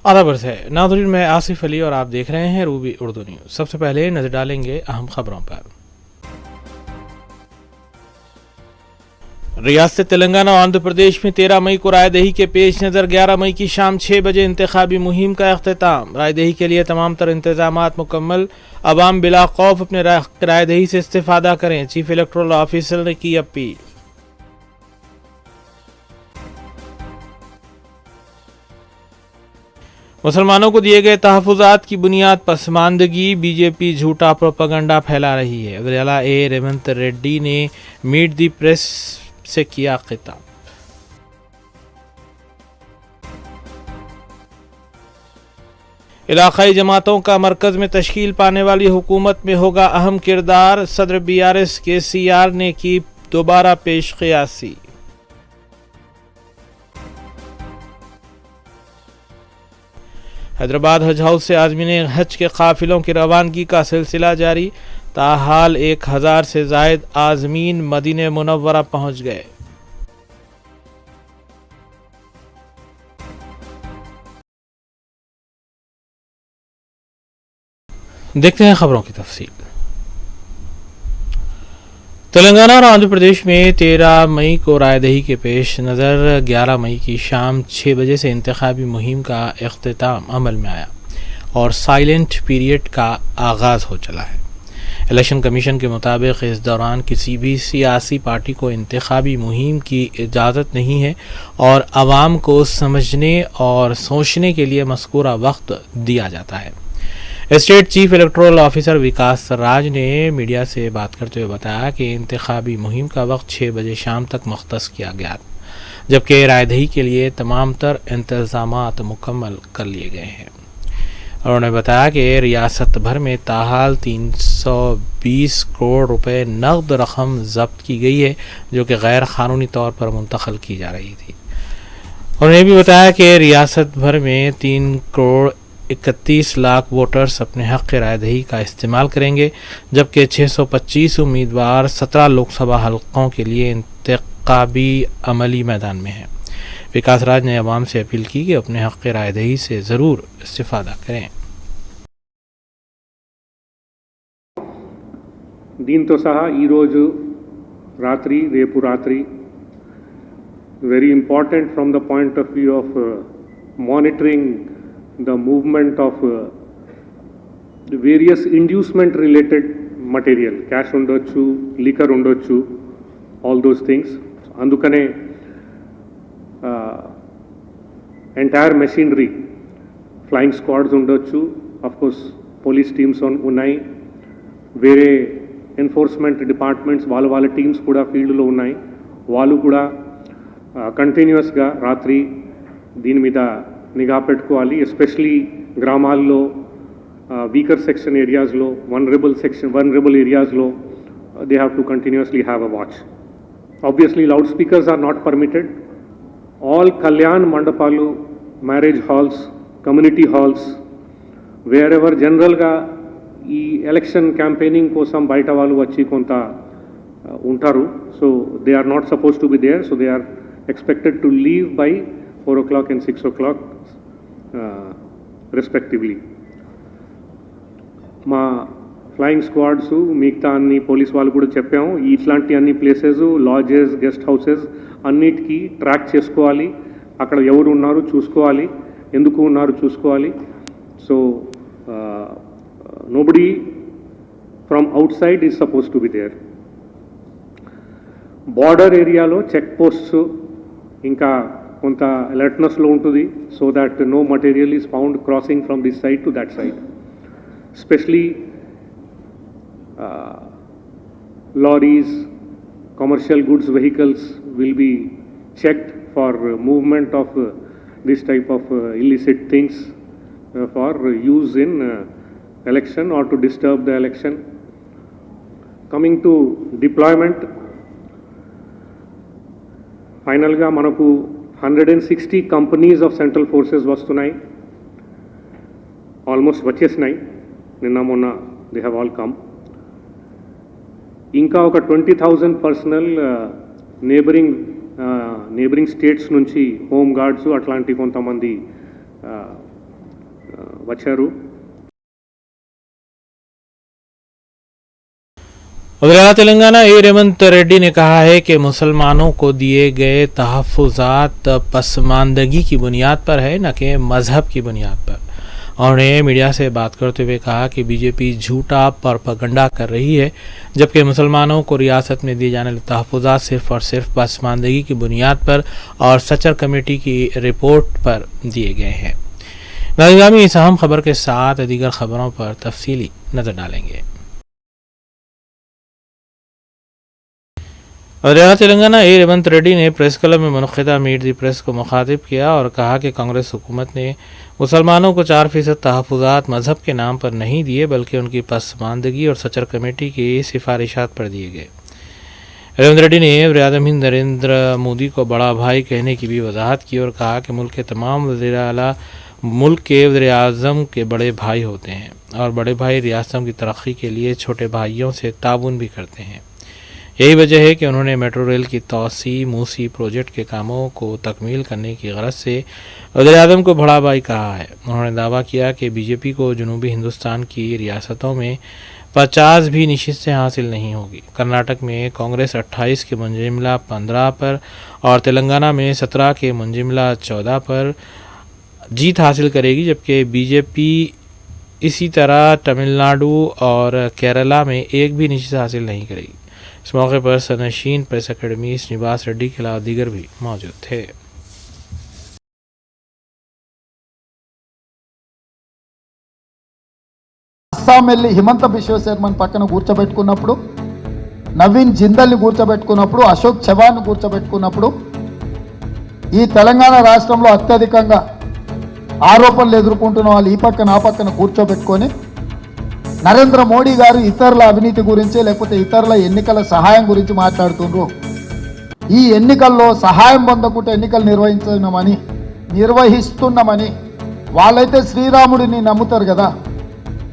आधा बरस है नाज़रीन, मैं आसिफ अली और आप देख रहे हैं रूबी उर्दू न्यूज़। सबसे पहले नजर डालेंगे अहम खबरों पर। रियासत तेलंगाना और आंध्र प्रदेश में 13 मई को रायदही के पेश नज़र 11 मई की शाम 6 बजे इंतखाबी मुहिम का अख्तिताम। रायदही के लिए तमाम तर इंतजामात मुकम्मल। अवाम बिला खौफ अपने रायदही से इस्तेफादा करें, चीफ इलेक्टोरल ऑफिसर ने की अपील। मुसलमानों को दिए गए तहफ़्फ़ुज़ात की बुनियाद पसमानदगी, बीजेपी झूठा प्रोपेगेंडा फैला रही है। वज़ीर-ए-आला रेवंत रेड्डी ने मीट दी प्रेस से किया खिताब। इलाकाई जमातों का मरकज़ में तश्कील पाने वाली हुकूमत में होगा अहम किरदार, सदर BRS KCR ने की दोबारा पेश क़ियासी। हैदराबाद हज हाउस से आज़मीन हज के काफिलों की रवानगी का सिलसिला जारी। ताहाल 1000 से ज़ायद आज़मीन मदीने मुनव्वरा पहुँच गए। देखते हैं खबरों की तफसील। तेलंगाना और आंध्र प्रदेश में 13 मई को रायदही के पेश नज़र 11 मई की शाम 6 बजे से इंतखाबी मुहिम का अख्तिताम अमल में आया और साइलेंट पीरियड का आगाज़ हो चला है। इलेक्शन कमीशन के मुताबिक इस दौरान किसी भी सियासी पार्टी को इंतखाबी मुहिम की इजाज़त नहीं है और आवाम को समझने और सोचने के लिए मज़कूरा वक्त दिया जाता है। स्टेट चीफ इलेक्टोरल ऑफिसर विकास राज ने मीडिया से बात करते हुए बताया कि इंतखाबी मुहिम का वक्त 6 बजे शाम तक मुख्तस किया गया, जबकि रायदही के लिए तमाम तर इंतजामात मुकम्मल कर लिए गए हैं। उन्होंने बताया कि रियासत भर में ताहाल 320 करोड़ रुपए नकद रकम जब्त की गई है, जो कि गैर कानूनी तौर पर मुंतकिल की जा रही थी। उन्होंने भी बताया कि रियासत भर में 3 करोड़ 31 लाख वोटर्स अपने हक़ के रायदही का इस्तेमाल करेंगे, जबकि 625 उम्मीदवार 17 लोकसभा हलकों के लिए इंतखाबी अमली मैदान में हैं। विकास राज ने अवाम से अपील की कि अपने हक़ के रायदही से ज़रूर इस्तिफ़ादा करें। దీంతో సహా ఈరోజు రాత్రి రేపు రాత్రి very important from the point of view of monitoring the movement of the various inducement related material, cash undochu, liquor undochu, all those things. Andukane entire machinery, flying squads undochu, of course police teams on unnai, vere enforcement departments వాళ్ళ teams kuda field lo unnai, వాళ్ళు kuda continuous ga ratri దీని మీద నిఘా పెట్టుకోవాలి. Especially గ్రామాల్లో weaker section ఏరియాస్లో vulnerable ఏరియాస్లో they have to continuously have a watch. Obviously loud speakers are not permitted. All కళ్యాణ్ మండపాలు, marriage halls, community halls, wherever జనరల్గా ఈ ఎలక్షన్ క్యాంపెయినింగ్ కోసం బయట వాళ్ళు వచ్చి కొంత ఉంటారు. So they are not suppose to be there. So they are expected to leave by 4 o'clock and 6 o'clock respectively. మా ఫ్లయింగ్ స్క్వాడ్స్ మిగతా అన్ని పోలీస్ వాళ్ళు కూడా చెప్పాము, ఇట్లాంటి అన్ని ప్లేసెస్, లాడ్జెస్, గెస్ట్ హౌసెస్ అన్నిటికీ ట్రాక్ చేసుకోవాలి. అక్కడ ఎవరు ఉన్నారు చూసుకోవాలి, ఎందుకు ఉన్నారు చూసుకోవాలి. So nobody from outside is suppose to be there. Border ఏరియాలో చెక్ పోస్ట్స్ ఇంకా కొంత అలర్ట్నెస్లో ఉంటుంది, so that no material is found crossing from this side to that side. Especially lorries, commercial goods vehicles will be checked for movement of this type of illicit things for use in election or to disturb the election. Coming to deployment, ఫైనల్గా మనకు 160 companies of central forces వస్తున్నాయి, almost వచ్చేసినాయి. నిన్న మొన్న they have all come. ఇంకా ఒక 20,000 personal neighbouring states నుంచి home guards అట్లాంటి కొంతమంది వచ్చారు. उधर तेलंगाना रेवंत रेड्डी ने कहा है कि मुसलमानों को दिए गए तहफ़्फ़ुज़ात पसमानदगी की बुनियाद पर है, न कि मज़हब की बुनियाद पर। उन्होंने मीडिया से बात करते हुए कहा कि बीजेपी झूठा प्रोपेगेंडा कर रही है, जबकि मुसलमानों को रियासत में दिए जाने वाले तहफ़्फ़ुज़ात सिर्फ़ और सिर्फ पसमानदगी की बुनियाद पर और सचर कमेटी की रिपोर्ट पर दिए गए हैं। नाज़रीन, इस अहम खबर के साथ दीगर खबरों पर तफसीली नज़र डालेंगे। और तेलंगाना रेवंत रेड्डी ने प्रेस क्लब में मुनक़िदा मीट दी प्रेस को मुखातिब किया और कहा कि कांग्रेस हुकूमत ने मुसलमानों को 4% तहफ़्फ़ुज़ात मज़हब के नाम पर नहीं दिए, बल्कि उनकी पसमानदगी और सचर कमेटी की सिफारिशात पर दिए गए। रेवंत रेड्डी ने वज़ीर-ए-आज़म हिंद नरेंद्र मोदी को बड़ा भाई कहने की भी वजाहत की और कहा कि मुल्क के तमाम वज़ीर आला मुल्क के वज़ीर-ए-आज़म के बड़े भाई होते हैं और बड़े भाई रियासतों की तरक्की के लिए छोटे भाइयों से ताउन भी करते हैं। यही वजह है कि उन्होंने मेट्रो रेल की तोसी मूसी प्रोजेक्ट के कामों को तकमील करने की गरज से वज़ीर-ए-आज़म को बड़ा भाई कहा है। उन्होंने दावा किया कि बीजेपी को जनूबी हिंदुस्तान की रियासतों में 50 भी नशिस्तें हासिल नहीं होगी। कर्नाटक में कांग्रेस 28 के मुंजिमला 15 पर और तेलंगाना में 17 के मुंजिमला 14 पर जीत हासिल करेगी, जबकि बीजेपी इसी तरह तमिलनाडु और केरला में एक भी नशिस्त हासिल नहीं करेगी। इस मौके पर सनशीन प्रेस अकेडमी श्रीनिवास रेड्डी के अलावा दीगर भी मौजूद थे। అస్సాం వెళ్ళి హిమంత బిశ్వ శర్మన్ పక్కన కూర్చోబెట్టుకున్నప్పుడు, నవీన్ జిందల్ని కూర్చోబెట్టుకున్నప్పుడు, అశోక్ చవాన్ కూర్చోబెట్టుకున్నప్పుడు ఈ తెలంగాణ రాష్ట్రంలో అత్యధికంగా ఆరోపణలు ఎదుర్కొంటున్న వాళ్ళు ఈ పక్కన ఆ పక్కన కూర్చోబెట్టుకొని నరేంద్ర మోడీ గారు ఇతరుల అవినీతి గురించి లేకపోతే ఇతరుల ఎన్నికల సహాయం గురించి మాట్లాడుతుండ్రు. ఈ ఎన్నికల్లో సహాయం పొందకుంటే ఎన్నికలు నిర్వహిస్తున్నామని వాళ్ళైతే శ్రీరాముడిని నమ్ముతారు కదా.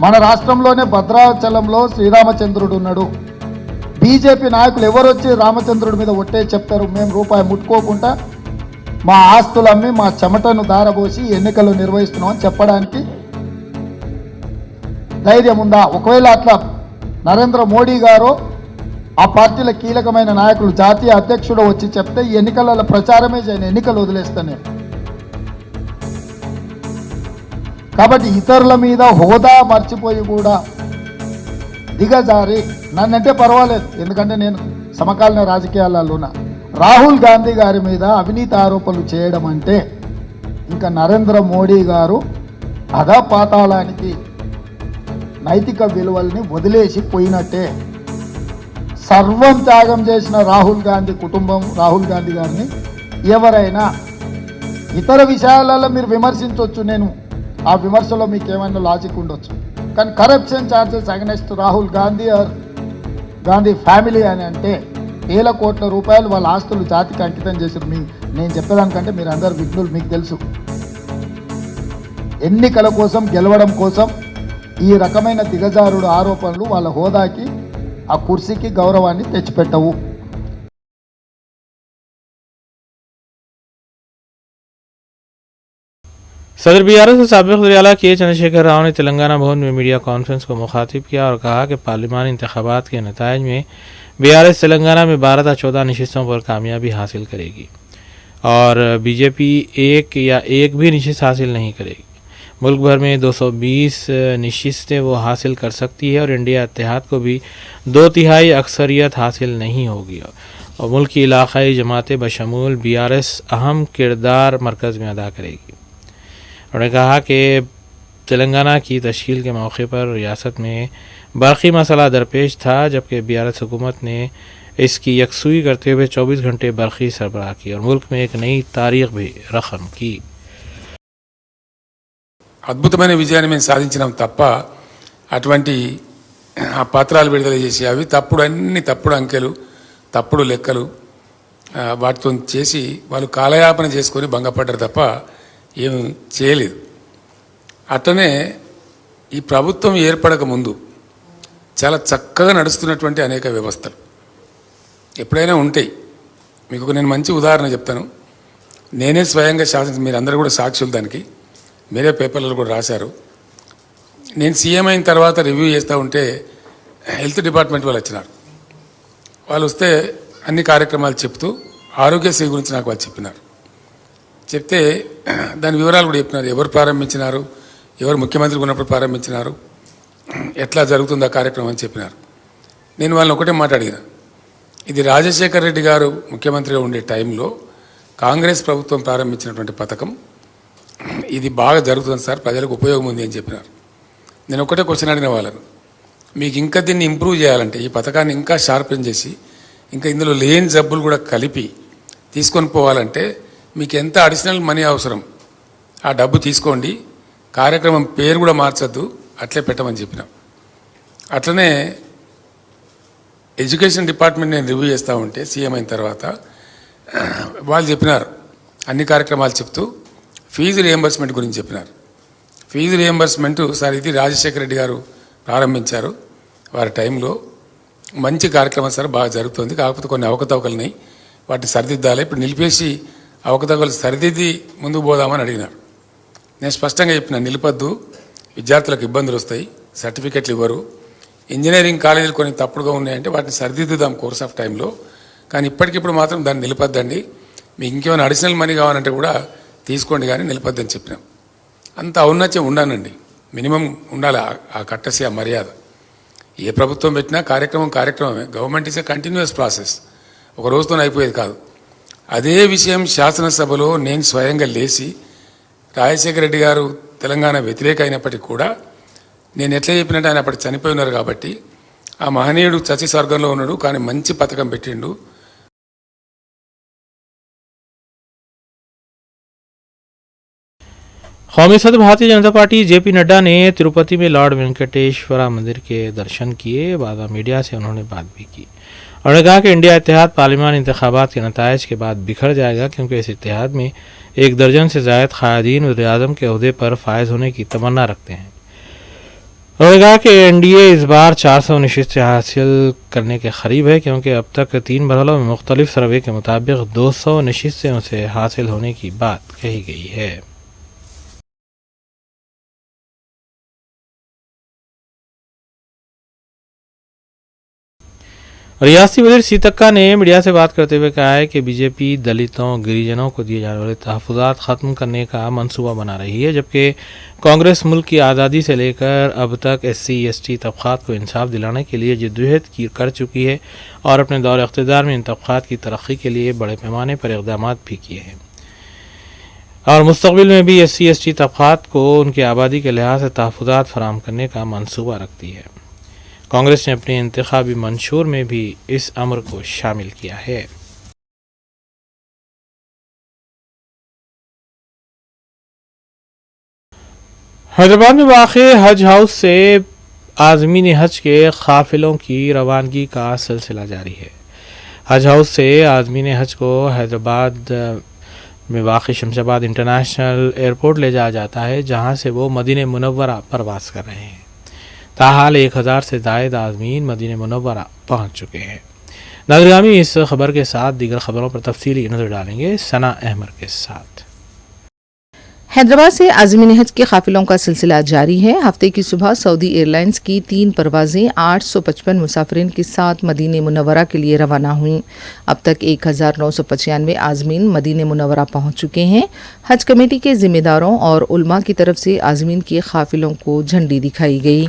మన రాష్ట్రంలోనే భద్రాచలంలో శ్రీరామచంద్రుడు ఉన్నాడు. బీజేపీ నాయకులు ఎవరు వచ్చి రామచంద్రుడి మీద ఒట్టే చెప్తారు, మేము రూపాయి ముట్టుకోకుండా మా ఆస్తులు అమ్మి మా చెమటను దారబోసి ఎన్నికలు నిర్వహిస్తున్నామని చెప్పడానికి ధైర్యం ఉందా? ఒకవేళ అట్లా నరేంద్ర మోడీ గారు ఆ పార్టీల కీలకమైన నాయకులు జాతీయ అధ్యక్షుడు వచ్చి చెప్తే ఈ ఎన్నికల ప్రచారమే చేయను, ఎన్నికలు వదిలేస్తాను నేను. కాబట్టి ఇతరుల మీద హోదా మర్చిపోయి కూడా దిగజారి నన్నంటే పర్వాలేదు, ఎందుకంటే నేను సమకాలీన రాజకీయాలలో ఉన్నా. రాహుల్ గాంధీ గారి మీద అవినీతి ఆరోపణలు చేయడం అంటే ఇంకా నరేంద్ర మోడీ గారు అధపాతాళానికి నైతిక విలువల్ని వదిలేసి పోయినట్టే. సర్వం త్యాగం చేసిన రాహుల్ గాంధీ కుటుంబం, రాహుల్ గాంధీ గారిని ఎవరైనా ఇతర విషయాలలో మీరు విమర్శించవచ్చు, నేను ఆ విమర్శలో మీకు ఏమైనా లాజిక్ ఉండొచ్చు, కానీ corruption charges against Rahul Gandhi or Gandhi family అని అంటే వేల కోట్ల రూపాయలు వాళ్ళ ఆస్తులు జాతికి అంకితం చేశారు. నేను చెప్పేదానికంటే మీరు అందరు విఘ్నులు, మీకు తెలుసు. ఎన్నికల కోసం గెలవడం కోసం ఈ రకమైన దిగజారుడు ఆరోపణలు వాళ్ళ హోదాకి ఆ కుర్చీకి గౌరవాన్ని తెచ్చిపెట్టవు. सदर बीआरएस के साबिक़ वज़ीर-ए-आला के चंद्रशेखर राव ने तेलंगाना भवन में मीडिया कॉन्फ्रेंस को मुखातिब किया और कहा कि पार्लिमानी इंतखाबात के नताइज में बीआरएस तेलंगाना में 12 था 14 नशिस्तों पर कामयाबी हासिल करेगी और बीजेपी एक भी नशिस्त हासिल नहीं करेगी। मुल्क भर में 220 नशिस्तें वो हासिल कर सकती है और इंडिया इत्तेहाद को भी 2/3 अक्सरियत हासिल नहीं होगी और मुल्क की इलाक़ाई जमातें बशमूल बीआरएस अहम किरदार मरकज़ में अदा करेगी। उन्होंने कहा कि तेलंगाना की तश्कील के मौके पर रियासत में बरक़ी मसला दरपेश था, जबकि बीआरएस हुकूमत ने इसकी यकसुई करते हुए 24 घंटे बरक़ी सरबराह की और मुल्क में एक नई तारीख़ भी रक़म की। అద్భుతమైన విజయాన్ని మేము సాధించినాం తప్ప అటువంటి ఆ పత్రాలు విడుదల చేసి అవి అన్ని తప్పుడు అంకెలు, తప్పుడు లెక్కలు వాటితో చేసి వాళ్ళు కాలయాపన చేసుకొని భంగపడ్డారు తప్ప ఏం చేయలేదు. అట్లనే ఈ ప్రభుత్వం ఏర్పడక ముందు చాలా చక్కగా నడుస్తున్నటువంటి అనేక వ్యవస్థలు ఎప్పుడైనా ఉంటాయి. మీకు నేను మంచి ఉదాహరణ చెప్తాను. నేనే స్వయంగా మీరందరూ కూడా సాక్షులు, దానికి మీరే పేపర్లలో కూడా రాశారు. నేను సీఎం అయిన తర్వాత రివ్యూ చేస్తూ ఉంటే హెల్త్ డిపార్ట్మెంట్ వాళ్ళు వచ్చినారు. వాళ్ళు వస్తే అన్ని కార్యక్రమాలు చెప్తూ ఆరోగ్యశ్రీ గురించి నాకు వాళ్ళు చెప్పినారు. చెప్తే దాని వివరాలు కూడా చెప్పినారు. ఎవరు ప్రారంభించినారు, ఎవరు ముఖ్యమంత్రి ఉన్నప్పుడు ప్రారంభించినారు, ఎట్లా జరుగుతుంది ఆ కార్యక్రమం అని చెప్పినారు. నేను వాళ్ళని ఒకటే మాట్లాడినా, ఇది రాజశేఖర్ రెడ్డి గారు ముఖ్యమంత్రిగా ఉండే టైంలో కాంగ్రెస్ ప్రభుత్వం ప్రారంభించినటువంటి పథకం, ఇది బాగా జరుగుతుంది సార్, ప్రజలకు ఉపయోగం ఉంది అని చెప్పినారు. నేను ఒకటే క్వశ్చన్ అడిగిన వాళ్ళను, మీకు ఇంకా దీన్ని ఇంప్రూవ్ చేయాలంటే ఈ పథకాన్ని ఇంకా షార్పెన్ చేసి ఇంకా ఇందులో లేని జబ్బులు కూడా కలిపి తీసుకొని పోవాలంటే మీకు ఎంత అడిషనల్ మనీ అవసరం, ఆ డబ్బు తీసుకోండి, కార్యక్రమం పేరు కూడా మార్చొద్దు, అట్లే పెట్టమని చెప్పినాం. అట్లనే ఎడ్యుకేషన్ డిపార్ట్మెంట్ నేను రివ్యూ చేస్తూ ఉంటే సీఎం అయిన తర్వాత వాళ్ళు చెప్పినారు, అన్ని కార్యక్రమాలు చెప్తూ ఫీజు రియంబర్స్మెంట్ గురించి చెప్పినారు. ఫీజు రియంబర్స్మెంట్ సార్ ఇది రాజశేఖర రెడ్డి గారు ప్రారంభించారు, వారి టైంలో మంచి కార్యక్రమం సార్, బాగా జరుగుతుంది, కాకపోతే కొన్ని అవకతవకలున్నాయి, వాటిని సరిదిద్దాలి, ఇప్పుడు నిలిపేసి అవకతవకలు సరిదిద్ది ముందుకు పోదామని అడిగినారు. నేను స్పష్టంగా చెప్పిన, నిలిపొద్దు, విద్యార్థులకు ఇబ్బందులు వస్తాయి, సర్టిఫికెట్లు ఇవ్వరు, ఇంజనీరింగ్ కాలేజీలు కొన్ని తప్పుడుగా ఉన్నాయంటే వాటిని సరిదిద్దుదాం కోర్స్ ఆఫ్ టైంలో, కానీ ఇప్పటికిప్పుడు మాత్రం దాన్ని నిలిపొద్దండి, మీకు ఇంకేమైనా అడిషనల్ మనీ కావాలంటే కూడా తీసుకోండి కానీ నిలిపొద్దని చెప్పినాం. అంత ఔన్నత్యం ఉండానండి, మినిమం ఉండాలి ఆ కట్టసి, ఆ మర్యాద. ఏ ప్రభుత్వం పెట్టినా కార్యక్రమమే. Government is a continuous process, ఒక రోజుతో అయిపోయేది కాదు. అదే విషయం శాసనసభలో నేను స్వయంగా లేచి రాజశేఖర రెడ్డి గారు తెలంగాణ వ్యతిరేక అయినప్పటికీ కూడా నేను ఎట్లా చెప్పినట్టు ఆయన అప్పటికి చనిపోయి ఉన్నారు కాబట్టి ఆ మహనీయుడు చచ్చి స్వర్గంలో ఉన్నాడు, కానీ మంచి పథకం పెట్టిండు. कौमी सदर भारतीय जनता पार्टी जेपी नड्डा ने तिरुपति में लॉर्ड वेंकटेश्वरा मंदिर के दर्शन किए। बाद मीडिया से उन्होंने बात भी की। उन्होंने कहा कि इंडिया इत्तेहाद पार्लियामानी इंतखाबात के नतायज के बाद बिखर जाएगा, क्योंकि इस इत्तेहाद में 1 दर्जन से ज़ायद क़ायदीन वज़ीर-ए-आज़म के ओहदे पर फायज होने की तमन्ना रखते हैं। उन्होंने कहा कि एनडीए इस बार 400 नशिस्तें हासिल करने के करीब है, क्योंकि अब तक 3 मरहलों में मुख्तलिफ सर्वे के मुताबिक 200 नशिस्तें उसे हासिल होने की बात कही गई है। रियासती वज़ीर सीतक्का ने मीडिया से बात करते हुए कहा है कि बीजेपी दलितों गिरिजनों को दिए जाने वाले तहफ़्फ़ुज़ात ख़त्म करने का मंसूबा बना रही है, जबकि कांग्रेस मुल्क की आज़ादी से लेकर अब तक SC ST तबक़ात को इंसाफ दिलाने के लिए जद्दोजहद कर चुकी है और अपने दौर इक़्तिदार में इन तबक़ात की तरक्की के लिए बड़े पैमाने पर इक़दामात भी किए हैं और मुस्तक़बिल में भी SC ST तबक़ात को उनकी आबादी के लिहाज से तहफ़्फ़ुज़ात फ़राहम करने का मंसूबा रखती है। कांग्रेस ने अपने इंतखाबी मंशूर में भी इस अमर को शामिल किया है। हैदराबाद में वाक़े हज हाउस से आज़मीन हज के काफ़िलों की रवानगी का सिलसिला जारी है। हज हाउस से आज़मीन हज को हैदराबाद में वाक़े शमशाबाद इंटरनेशनल एयरपोर्ट ले जाया जाता है, जहां से वो मदीने मुनव्वरा परवास कर रहे हैं। ताहाल 1000 से ज़ायद आज़मीन मदीने मुनव्वरा पहुँच चुके हैं। नाज़रीन, इस खबर के साथ दीगर खबरों पर तफसीली नज़र डालेंगे सना अहमद के साथ। हैदराबाद से आज़मीन हज के काफिलों का सिलसिला जारी है। हफ्ते की सुबह सऊदी एयरलाइंस की 3 परवाज़ें 855 मुसाफिरीन के साथ मदीने मुनव्वरा के लिए रवाना हुईं। अब तक 1995 आज़मीन मदीने मुनव्वरा पहुँच चुके हैं। हज कमेटी के जिम्मेदारों और उलमा की तरफ से आज़मीन के काफिलों को झंडी दिखाई गई।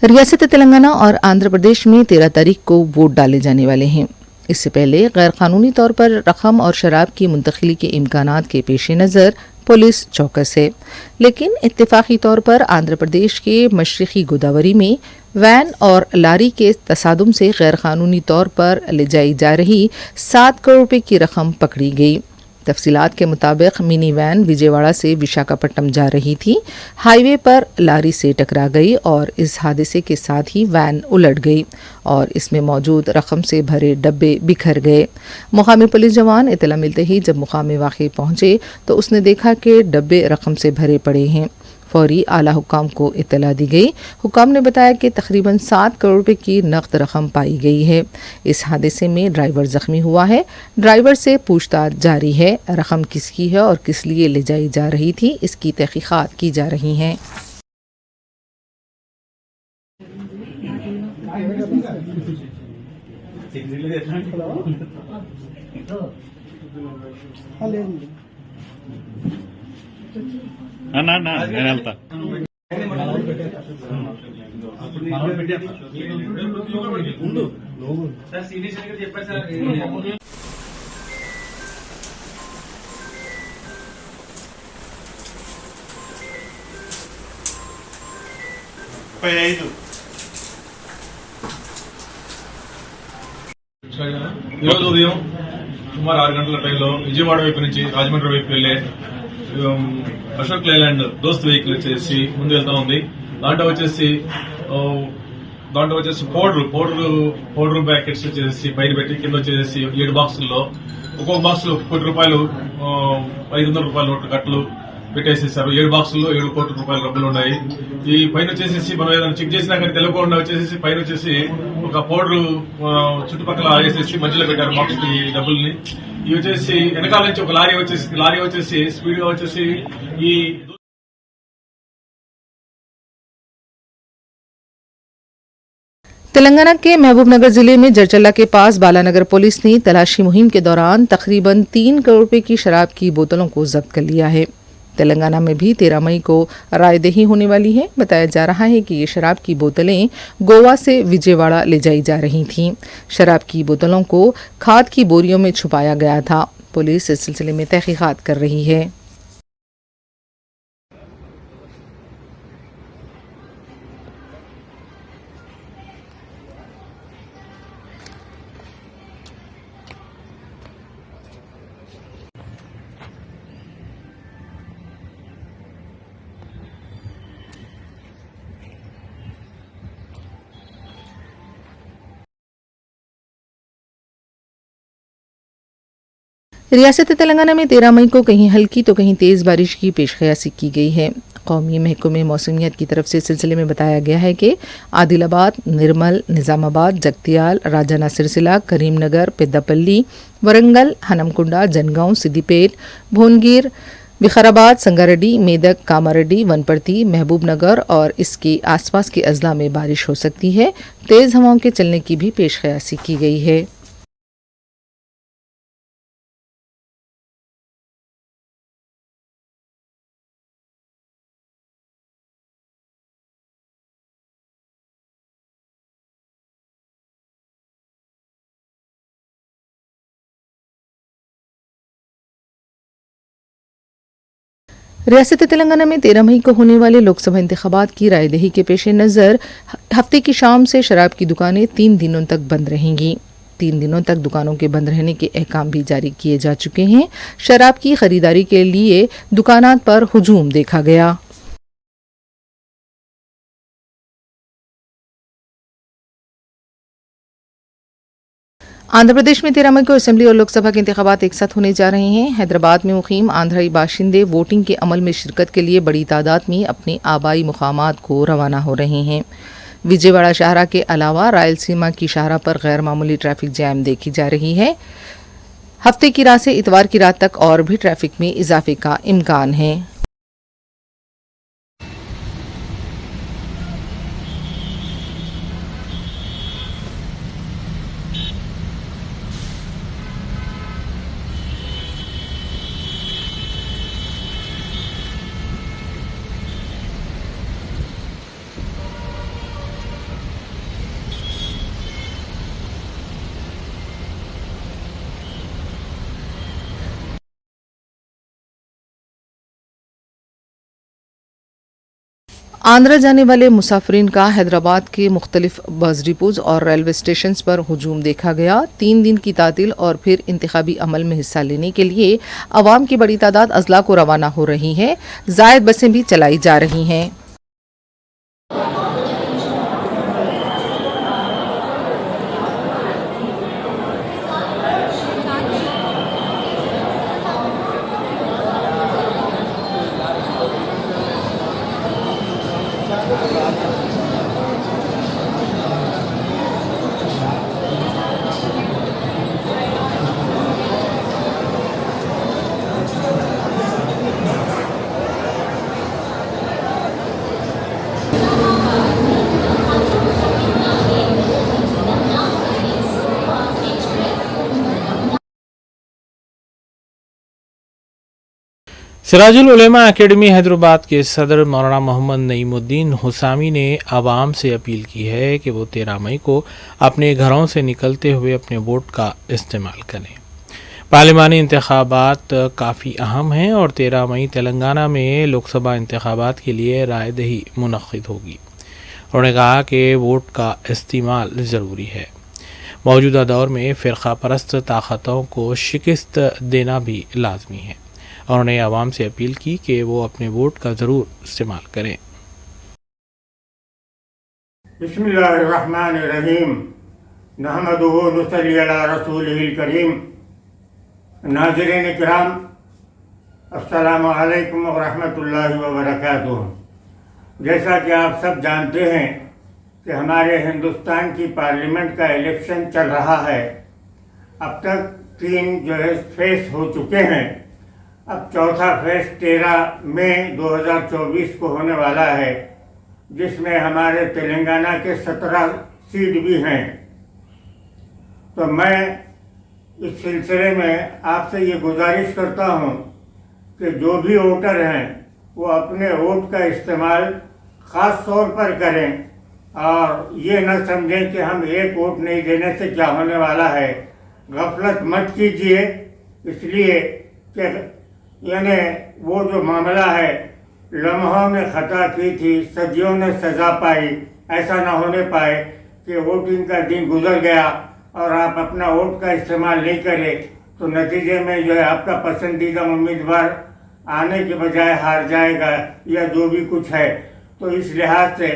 रियासत तेलंगाना और आंध्र प्रदेश में 13 तारीख को वोट डाले जाने वाले हैं। इससे पहले गैरकानूनी तौर पर रकम और शराब की मुंतकिली के इम्कानात के पेश नज़र पुलिस चौकस है, लेकिन इत्तेफाकी तौर पर आंध्र प्रदेश के मशरक़ी गोदावरी में वैन और लारी के तसादुम से गैरकानूनी तौर पर ले जाई जा रही 7 करोड़ रुपए की रकम पकड़ी गई। तफसीलात के मुताबिक मिनी वैन विजयवाड़ा से विशाखापट्टनम जा रही थी। हाईवे पर लारी से टकरा गई और इस हादसे के साथ ही वैन उलट गई और इसमें मौजूद रकम से भरे डब्बे बिखर गए। मुकामी पुलिस जवान इतला मिलते ही जब मुकाम वाक़े पहुंचे तो उसने देखा कि डब्बे रकम से भरे पड़े हैं। फौरी आला हुक्काम को इत्तला दी गई। हुक्काम ने बताया कि तकरीबन 7 करोड़ रुपए की नकद रकम पाई गई है। इस हादसे में ड्राइवर जख्मी हुआ है। ड्राइवर से पूछताछ जारी है। रकम किसकी है और किस लिए ले जाई जा रही थी, इसकी तहकीकात की जा रही हैं। నేను వెళ్తా ఈరోజు ఉదయం సుమారు 6 గంటల టైంలో విజయవాడ వైపు నుంచి రాజమండ్రి వైపు వెళ్లే అశోక్ లేలాండ్ దోస్త్ వెహికల్ వచ్చేసి ముందు వెళ్తా ఉంది. దాంట్లో వచ్చేసి పౌడర్ ప్యాకెట్స్ వచ్చేసి పైన పెట్టి కింద వచ్చేసి 7 బాక్సుల్లో ఒక్కొక్క బాక్స్ లో ₹1 ₹500 నోట్ల కట్టలు పెట్టేసేసారు. 7 బాక్సుల్లో 7 కోట్ల రూపాయల డబ్బులు ఉన్నాయి. ఈ పైన వచ్చేసి మనం ఏదైనా చెక్ చేసినా కానీ తెలియకుండా వచ్చేసి పైన వచ్చేసి ఒక పౌడర్ చుట్టుపక్కల వేసేసి మధ్యలో పెట్టారు బాక్స్ కి డబ్బుల్ని. ఇవి వచ్చేసి వెనకాల నుంచి ఒక లారీ వచ్చేసి స్పీడ్ గా వచ్చేసి ఈ तेलंगाना के महबूबनगर जिले में जरचल्ला के पास बालानगर पुलिस ने तलाशी मुहिम के दौरान तकरीबन 3 करोड़ रुपए की शराब की बोतलों को जब्त कर लिया है। तेलंगाना में भी 13 मई को रायदही होने वाली है। बताया जा रहा है कि ये शराब की बोतलें गोवा से विजयवाड़ा ले जाई जा रही थीं। शराब की बोतलों को खाद की बोरियों में छुपाया गया था। पुलिस इस सिलसिले में तहकीकात कर रही है। रियासत तेलंगाना में 13 मई को कहीं हल्की तो कहीं तेज़ बारिश की पेशकयासी की गई है। कौमी महकमे मौसमियत की तरफ से इस सिलसिले में बताया गया है कि आदिलाबाद, निर्मल, निज़ामाबाद, जगतियाल, राजाना सिरसिला, करीमनगर, पेद्दापल्ली, वरंगल, हनमकुंडा, जनगांव, सिद्दीपेट, भोनगिर, विखराबाद, संगारेड्डी, मेदक, कामारेड्डी, वनपर्ती, महबूबनगर और इसके आसपास के अजला में बारिश हो सकती है। तेज़ हवाओं के चलने की भी पेशकयासी की गई है। रियासत तेलंगाना में 13 मई को होने वाले लोकसभा इंतखाबात की रायदही के पेश नज़र हफ्ते की शाम से शराब की दुकानें 3 दिनों तक बंद रहेंगी। 3 दिनों तक दुकानों के बंद रहने के अहकाम भी जारी किए जा चुके हैं। शराब की खरीदारी के लिए दुकानात पर हुजूम देखा गया। आंध्र प्रदेश में 13 मई को असेंबली और लोकसभा के इंतखाबात एक साथ होने जा रहे हैं। हैदराबाद में मुकीम आंध्राई बाशिंदे वोटिंग के अमल में शिरकत के लिए बड़ी तादाद में अपने आबाई मुकामात को रवाना हो रहे हैं। विजयवाड़ा शाहरा के अलावा रायलसीमा की शाहरा पर गैर मामूली ट्रैफिक जैम देखी जा रही है। हफ्ते की रात से इतवार की रात तक और भी ट्रैफिक में इजाफे का इम्कान है। आंध्रा जाने वाले मुसाफिरीन का हैदराबाद के मुख्तलिफ बस डिपोज और रेलवे स्टेशन पर हुजूम देखा गया। 3 दिन की तातील और फिर इंतखाबी अमल में हिस्सा लेने के लिए अवाम की बड़ी तादाद अजला को रवाना हो रही है। जायद बसें भी चलाई जा रही हैं। सिराजुल उलेमा एकेडमी हैदराबाद के सदर मौलाना मोहम्मद नईमुद्दीन हुसामी ने आवाम से अपील की है कि वो 13 मई को अपने घरों से निकलते हुए अपने वोट का इस्तेमाल करें। पार्लिमानी इंतखाबात काफ़ी अहम हैं और 13 मई तेलंगाना में लोकसभा इंतखाबात के लिए रायदही मुनक्किद होगी। उन्होंने कहा कि वोट का इस्तेमाल ज़रूरी है। मौजूदा दौर में फ़िरका परस्त ताकतों को शिकस्त देना भी लाजमी है। उन्होंने आवाम से अपील की कि वो अपने वोट का ज़रूर इस्तेमाल करें। बिस्मिल्लाहिर्रहमानिर्रहीम नहमदुहु व नुसल्ली अला रसूलिहिल करीम। नाज़रीन किराम, अस्सलामु अलैकुम व रहमतुल्लाहि व बरकातुहू। जैसा कि आप सब जानते हैं कि हमारे हिंदुस्तान की पार्लियामेंट का इलेक्शन चल रहा है। अब तक 3 फेस हो चुके हैं। अब चौथा फेज 13 मई 2024 को होने वाला है, जिसमें हमारे तेलंगाना के 17 सीट भी हैं। तो मैं इस सिलसिले में आपसे ये गुजारिश करता हूँ कि जो भी वोटर हैं वो अपने वोट का इस्तेमाल ख़ास तौर पर करें और ये न समझें कि हम एक वोट नहीं देने से क्या होने वाला है। गफलत मत कीजिए, इसलिए कि यानी वो जो मामला है, लम्हों ने ख़ता की थी, सदियों ने सज़ा पाई। ऐसा ना होने पाए कि वोटिंग का दिन गुजर गया और आप अपना वोट का इस्तेमाल नहीं करें तो नतीजे में जो है आपका पसंदीदा उम्मीदवार आने के बजाय हार जाएगा या जो भी कुछ है। तो इस लिहाज से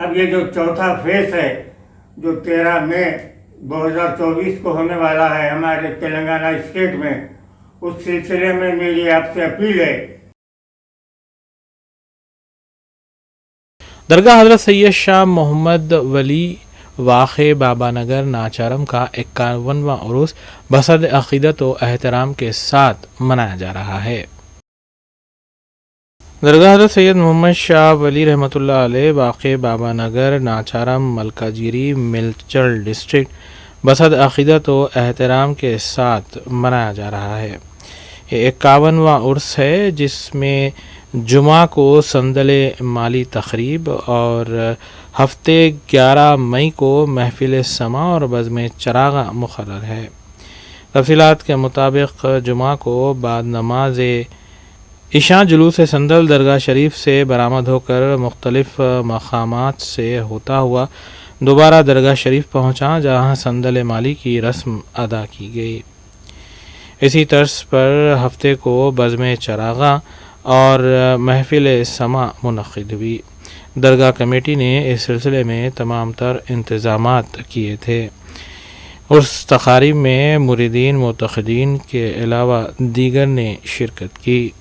अब ये जो चौथा फेस है जो 13 मई 2024 को होने वाला है हमारे तेलंगाना स्टेट में, उस सिलसिले में मेरी आपसे अपील है। दरगाह हज़रत सैयद शाह मोहम्मद वली वाक़े बाबा नगर नाचारम का 51वां उरूस बसद अक़ीदत व एहतराम के साथ मनाया जा रहा है। दरगाह हज़रत सैयद मोहम्मद शाह वली रहमतुल्लाह अलैह वाक़े बाबा नगर नाचारम मलकाजीरी मिलचल डिस्ट्रिक्ट बसद अक़ीदत व एहतराम के साथ मनाया जा रहा है। ये 51वां उर्स है, जिसमें जुमा को संदले माली तक़रीब और हफ्ते 11 मई को महफिल समा और बज़्म चरागा मुक़र्रर है। तफ़सीलात के मुताबिक जुमा को बाद नमाज इशा जुलूस संदल दरगाह शरीफ से बरामद होकर मुख्तलिफ मकामात से होता हुआ दोबारा दरगाह शरीफ पहुँचा, जहाँ संदल माली की रस्म अदा की गई। इसी तर्ज पर हफ्ते को बज़्म चरागा और महफिल समा मुनक़िद हुई। दरगाह कमेटी ने इस सिलसिले में तमाम तर इंतज़ामात किए थे। उस तक़ारीब में मुरीदीन मुतक़िदीन के अलावा दीगर ने शिरकत की।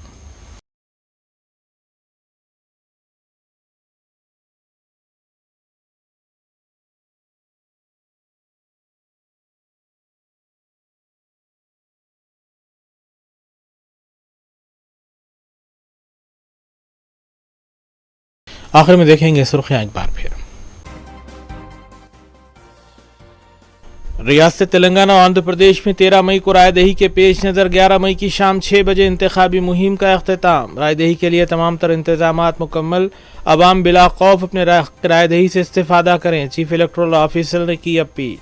आखिर में देखेंगे सुर्खियां एक बार फिर। रियासत तेलंगाना और आंध्र प्रदेश में 13 मई को रायदही के पेश नज़र 11 मई की शाम 6 बजे इंतखाबी मुहिम का अख्तिताम। रायदही के लिए तमाम तर इंतजामात मुकम्मल। अवाम बिला खौफ अपने रायदही से इस्तेफादा करें, चीफ इलेक्टोरल ऑफिसर ने की अपील।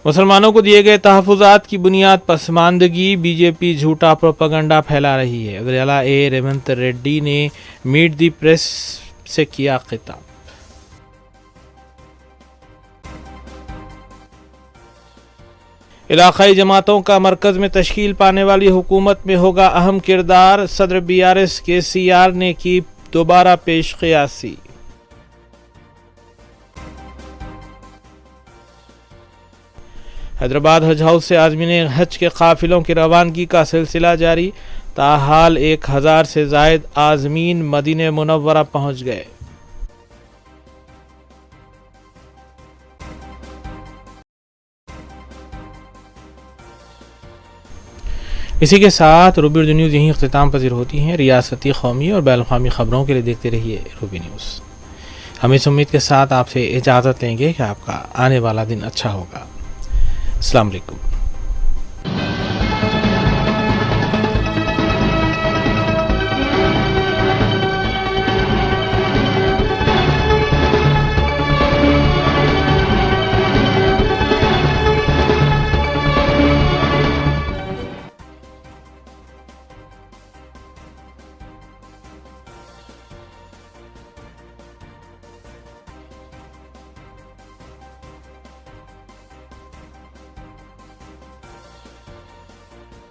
मुसलमानों को दिए गए तहफ़्फ़ुज़ात की बुनियाद पसमानदगी, बीजेपी झूठा प्रोपेगेंडा फैला रही है। वज़ीर-ए-आला रेवंत रेड्डी ने मीट दी प्रेस से किया खिताब। इलाकाई जमातों का मरकज़ में तश्कील पाने वाली हुकूमत में होगा अहम किरदार, सदर BRS के CR ने की दोबारा पेश क़ियासी। हैदराबाद हज हाउस से आज़मीन हज के काफ़िलों की रवानगी का सिलसिला जारी। ताहाल 1000 से ज़ायद आज़मीन मदीने मुनव्वरा पहुँच गए। इसी के साथ रूबी उर्दू न्यूज़ यहीं इख्तिताम पज़ीर होती हैं। रियासती, कौमी और बैनुल-अक़वामी ख़बरों के लिए देखते रहिए रूबी न्यूज़। हम इस उम्मीद के साथ आपसे इजाज़त लेंगे कि आपका आने वाला दिन अच्छा होगा। अस्सलाम वालेकुम।